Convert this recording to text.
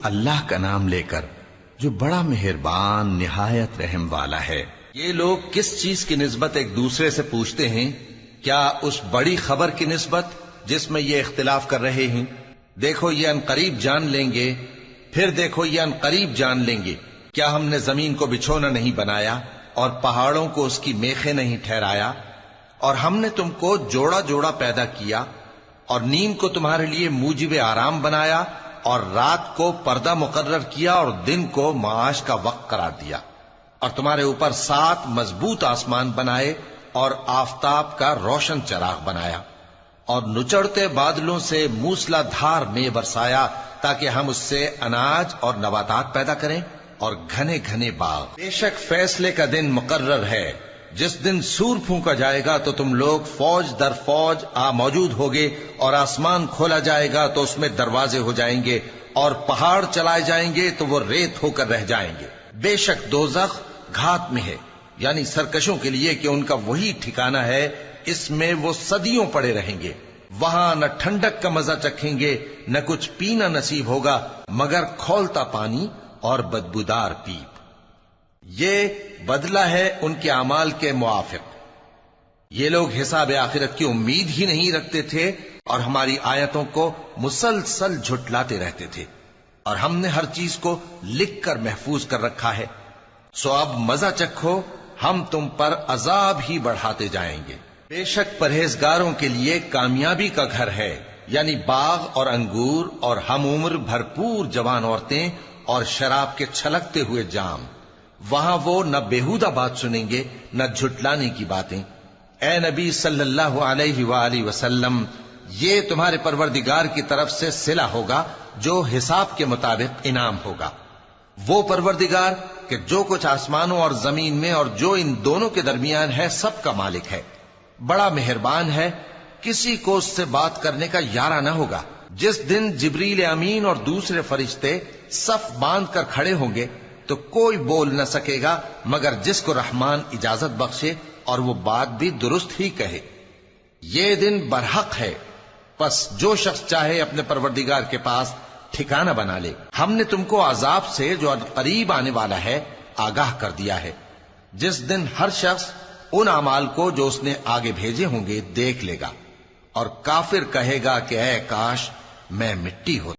اللہ کا نام لے کر جو بڑا مہربان نہایت رحم والا ہے۔ یہ لوگ کس چیز کی نسبت ایک دوسرے سے پوچھتے ہیں؟ کیا اس بڑی خبر کی نسبت جس میں یہ اختلاف کر رہے ہیں؟ دیکھو یہ انقریب جان لیں گے، پھر دیکھو یہ انقریب جان لیں گے۔ کیا ہم نے زمین کو بچھونا نہیں بنایا اور پہاڑوں کو اس کی میخیں نہیں ٹھہرایا؟ اور ہم نے تم کو جوڑا جوڑا پیدا کیا اور نیند کو تمہارے لیے موجب آرام بنایا اور رات کو پردہ مقرر کیا اور دن کو معاش کا وقت قرار دیا، اور تمہارے اوپر 7 مضبوط آسمان بنائے اور آفتاب کا روشن چراغ بنایا، اور نچڑتے بادلوں سے موسلا دھار میں برسایا تاکہ ہم اس سے اناج اور نباتات پیدا کریں اور گھنے گھنے باغ۔ بے شک فیصلے کا دن مقرر ہے، جس دن سور پھونکا جائے گا تو تم لوگ فوج در فوج موجود ہوگے، اور آسمان کھولا جائے گا تو اس میں دروازے ہو جائیں گے، اور پہاڑ چلائے جائیں گے تو وہ ریت ہو کر رہ جائیں گے۔ بے شک دوزخ گھات میں ہے، یعنی سرکشوں کے لیے کہ ان کا وہی ٹھکانہ ہے، اس میں وہ صدیوں پڑے رہیں گے۔ وہاں نہ ٹھنڈک کا مزہ چکھیں گے، نہ کچھ پینا نصیب ہوگا مگر کھولتا پانی اور بدبودار پیپ۔ یہ بدلہ ہے ان کے اعمال کے موافق۔ یہ لوگ حساب آخرت کی امید ہی نہیں رکھتے تھے اور ہماری آیتوں کو مسلسل جھٹلاتے رہتے تھے، اور ہم نے ہر چیز کو لکھ کر محفوظ کر رکھا ہے۔ سو اب مزہ چکھو، ہم تم پر عذاب ہی بڑھاتے جائیں گے۔ بے شک پرہیزگاروں کے لیے کامیابی کا گھر ہے، یعنی باغ اور انگور اور ہم عمر بھرپور جوان عورتیں اور شراب کے چھلکتے ہوئے جام۔ وہاں وہ نہ بیہودہ بات سنیں گے نہ جھٹلانے کی باتیں۔ اے نبی صلی اللہ علیہ وآلہ وسلم، یہ تمہارے پروردگار کی طرف سے صلہ ہوگا جو حساب کے مطابق انعام ہوگا۔ وہ پروردگار کہ جو کچھ آسمانوں اور زمین میں اور جو ان دونوں کے درمیان ہے سب کا مالک ہے، بڑا مہربان ہے، کسی کو اس سے بات کرنے کا یارہ نہ ہوگا۔ جس دن جبریل امین اور دوسرے فرشتے صف باندھ کر کھڑے ہوں گے تو کوئی بول نہ سکے گا مگر جس کو رحمان اجازت بخشے اور وہ بات بھی درست ہی کہے۔ یہ دن برحق ہے، پس جو شخص چاہے اپنے پروردگار کے پاس ٹھکانہ بنا لے۔ ہم نے تم کو عذاب سے جو قریب آنے والا ہے آگاہ کر دیا ہے، جس دن ہر شخص ان اعمال کو جو اس نے آگے بھیجے ہوں گے دیکھ لے گا، اور کافر کہے گا کہ اے کاش میں مٹی ہوتا۔